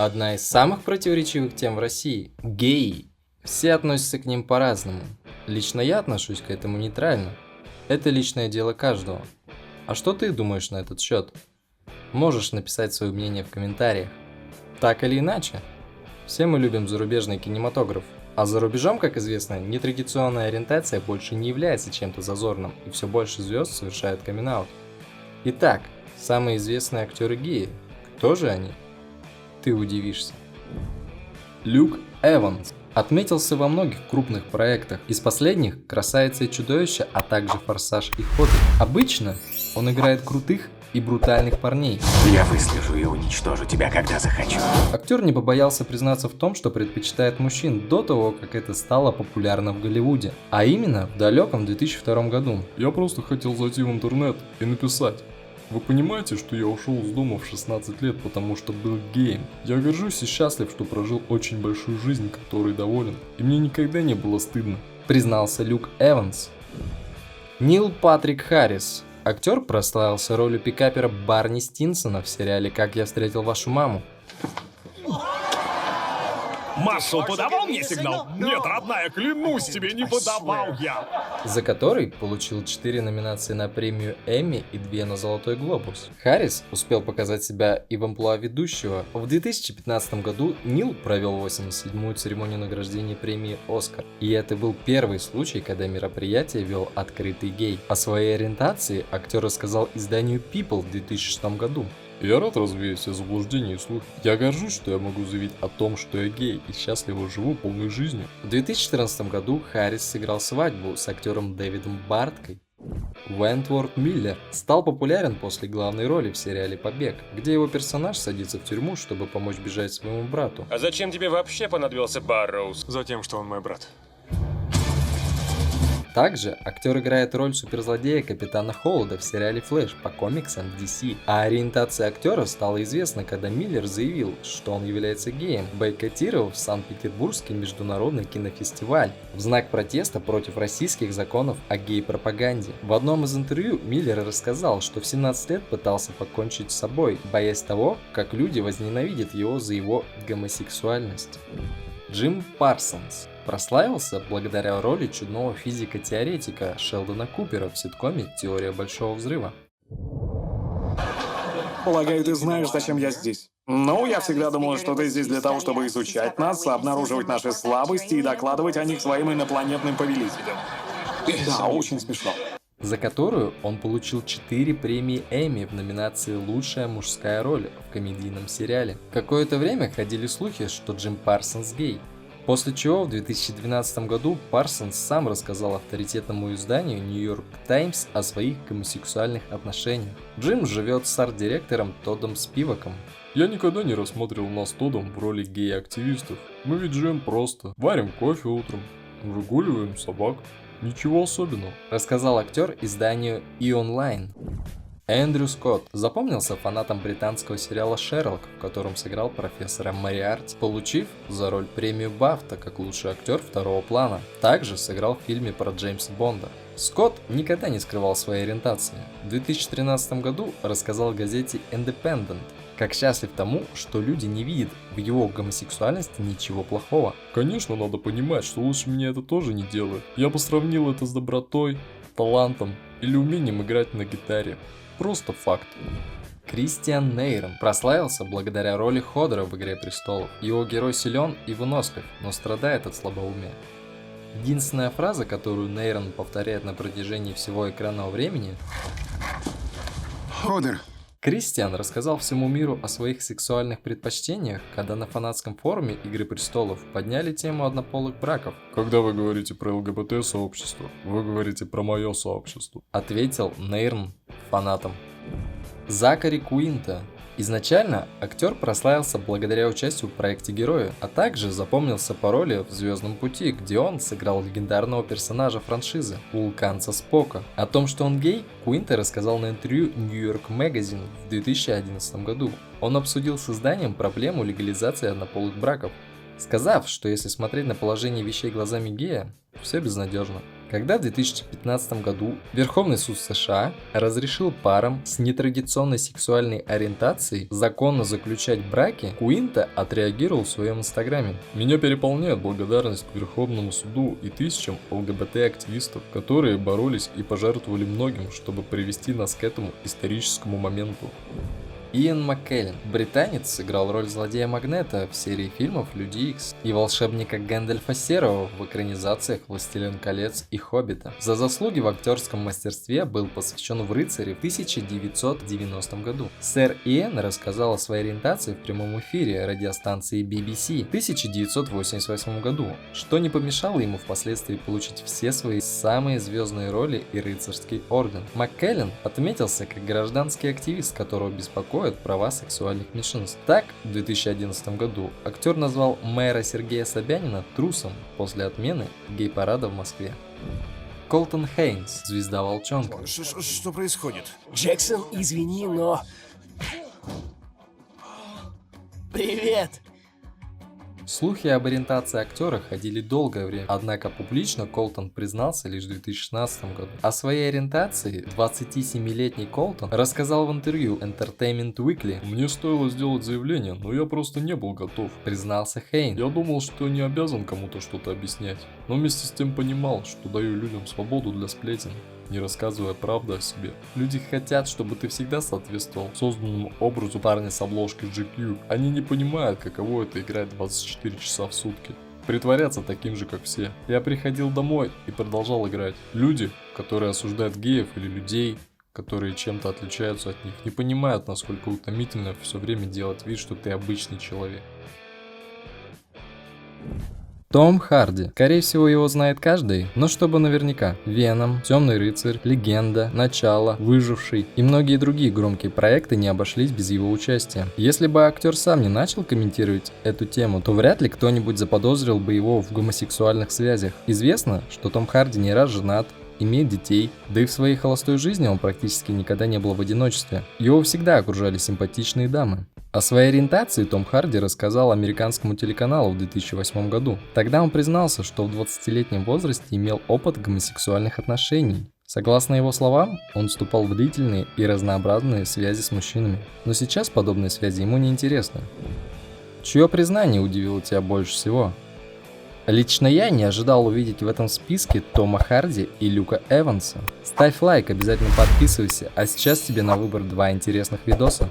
Одна из самых противоречивых тем в России – геи. Все относятся к ним по-разному. Лично я отношусь к этому нейтрально. Это личное дело каждого. А что ты думаешь на этот счет? Можешь написать свое мнение в комментариях. Так или иначе, все мы любим зарубежный кинематограф. А за рубежом, как известно, нетрадиционная ориентация больше не является чем-то зазорным, и все больше звезд совершают камин-аут. Итак, самые известные актеры геи. Кто же они? Ты удивишься. Люк Эванс отметился во многих крупных проектах. Из последних «Красавица и чудовище», а также «Форсаж» и «Хоббит». Обычно он играет крутых и брутальных парней. Я выслежу и уничтожу тебя, когда захочу. Актер не побоялся признаться в том, что предпочитает мужчин до того, как это стало популярно в Голливуде. А именно в далеком 2002 году. Я просто хотел зайти в интернет и написать: вы понимаете, что я ушел из дома в 16 лет, потому что был геем? Я горжусь и счастлив, что прожил очень большую жизнь, которой доволен. И мне никогда не было стыдно. Признался Люк Эванс. Нил Патрик Харрис. Актер прославился ролью пикапера Барни Стинсона в сериале «Как я встретил вашу маму». Маршал подавал мне сигнал? Нет, родная, клянусь тебе, не подавал я. За который получил 4 номинации на премию Эмми и 2 на Золотой глобус. Харрис успел показать себя и в амплуа ведущего. В 2015 году Нил провел 87-ю церемонию награждения премии «Оскар». И это был первый случай, когда мероприятие вел открытый гей. О своей ориентации актер рассказал изданию People в 2006 году. Я рад развеять все заблуждения и слухи. Я горжусь, что я могу заявить о том, что я гей и счастливо живу полной жизнью. В 2014 году Харрис сыграл свадьбу с актером Дэвидом Барткой. Уэнтворт Миллер стал популярен после главной роли в сериале «Побег», где его персонаж садится в тюрьму, чтобы помочь бежать своему брату. А зачем тебе вообще понадобился Барроуз? Затем, что он мой брат. Также актер играет роль суперзлодея Капитана Холода в сериале «Флэш» по комиксам DC. А ориентация актера стала известна, когда Миллер заявил, что он является геем, бойкотировав Санкт-Петербургский международный кинофестиваль в знак протеста против российских законов о гей-пропаганде. В одном из интервью Миллер рассказал, что в 17 лет пытался покончить с собой, боясь того, как люди возненавидят его за его гомосексуальность. Джим Парсонс прославился благодаря роли чудного физика-теоретика Шелдона Купера в ситкоме «Теория большого взрыва». Полагаю, ты знаешь, зачем я здесь. Ну, я всегда думал, что ты здесь для того, чтобы изучать нас, обнаруживать наши слабости и докладывать о них своим инопланетным повелителям. Да, очень смешно. За которую он получил 4 премии Эмми в номинации «Лучшая мужская роль» в комедийном сериале. Какое-то время ходили слухи, что Джим Парсонс гей. После чего в 2012 году Парсонс сам рассказал авторитетному изданию New York Times о своих гомосексуальных отношениях. Джим живет с арт-директором Тоддом Спиваком. Я никогда не рассматривал нас с Тоддом в роли гей-активистов. Мы ведь живем просто. Варим кофе утром, выгуливаем собак. Ничего особенного. Рассказал актер изданию E-Online. Эндрю Скотт запомнился фанатом британского сериала «Шерлок», в котором сыграл профессора Мориарти, получив за роль премию Бафта как лучший актер второго плана. Также сыграл в фильме про Джеймса Бонда. Скотт никогда не скрывал своей ориентации. В 2013 году рассказал газете Independent, как счастлив тому, что люди не видят в его гомосексуальности ничего плохого. Конечно, надо понимать, что лучше меня это тоже не делает. Я бы сравнил это с добротой, талантом или умением играть на гитаре. Просто факт. Кристиан Нейрон прославился благодаря роли Ходора в «Игре престолов». Его герой силен и вынослив, но страдает от слабоумия. Единственная фраза, которую Нейрон повторяет на протяжении всего экранного времени: Ходор. Кристиан рассказал всему миру о своих сексуальных предпочтениях, когда на фанатском форуме «Игры престолов» подняли тему однополых браков. Когда вы говорите про ЛГБТ-сообщество, вы говорите про мое сообщество. Ответил Нейрон фанатам. Закари Куинта. Изначально актер прославился благодаря участию в проекте «Герои», а также запомнился по роли в «Звездном пути», где он сыграл легендарного персонажа франшизы – вулканца Спока. О том, что он гей, Куинта рассказал на интервью New York Magazine в 2011 году. Он обсудил с изданием проблему легализации однополых браков, сказав, что если смотреть на положение вещей глазами гея, все безнадежно. Когда в 2015 году Верховный суд США разрешил парам с нетрадиционной сексуальной ориентацией законно заключать браки, Куинта отреагировал в своем инстаграме. Меня переполняет благодарность к Верховному суду и тысячам ЛГБТ-активистов, которые боролись и пожертвовали многим, чтобы привести нас к этому историческому моменту. Иэн Маккеллен, британец, сыграл роль злодея Магнета в серии фильмов «Люди Икс» и волшебника Гэндальфа Серого в экранизациях «Властелин колец» и «Хоббита». За заслуги в актерском мастерстве был посвящен в рыцаре в 1990 году. Сэр Иэн рассказал о своей ориентации в прямом эфире радиостанции BBC в 1988 году, что не помешало ему впоследствии получить все свои самые звездные роли и рыцарский орден. Маккеллен отметился как гражданский активист, которого беспокоит права сексуальных меньшинств. Так, в 2011 году актер назвал мэра Сергея Собянина трусом после отмены гей-парада в Москве. Колтон Хейнс, звезда Волчонка. Что происходит? Джексон, извини, но... Привет! Слухи об ориентации актера ходили долгое время, однако публично Колтон признался лишь в 2016 году. О своей ориентации 27-летний Колтон рассказал в интервью Entertainment Weekly. Мне стоило сделать заявление, но я просто не был готов. Признался Хейн. Я думал, что не обязан кому-то что-то объяснять, но вместе с тем понимал, что даю людям свободу для сплетен, не рассказывая правду о себе. Люди хотят, чтобы ты всегда соответствовал Созданному образу парня с обложки GQ. Они не понимают, каково это играть 24 часа в сутки. Притворяться таким же, как все. Я приходил домой и продолжал играть. Люди, которые осуждают геев или людей, которые чем-то отличаются от них, не понимают, насколько утомительно все время делать вид, что ты обычный человек. Том Харди. Скорее всего, его знает каждый, но чтобы наверняка. Веном, Темный рыцарь, Легенда, Начало, Выживший и многие другие громкие проекты не обошлись без его участия. Если бы актер сам не начал комментировать эту тему, то вряд ли кто-нибудь заподозрил бы его в гомосексуальных связях. Известно, что Том Харди не раз женат, имеет детей, да и в своей холостой жизни он практически никогда не был в одиночестве. Его всегда окружали симпатичные дамы. О своей ориентации Том Харди рассказал американскому телеканалу в 2008 году. Тогда он признался, что в 20-летнем возрасте имел опыт гомосексуальных отношений. Согласно его словам, он вступал в длительные и разнообразные связи с мужчинами. Но сейчас подобные связи ему не интересны. Чье признание удивило тебя больше всего? Лично я не ожидал увидеть в этом списке Тома Харди и Люка Эванса. Ставь лайк, обязательно подписывайся, а сейчас тебе на выбор два интересных видоса.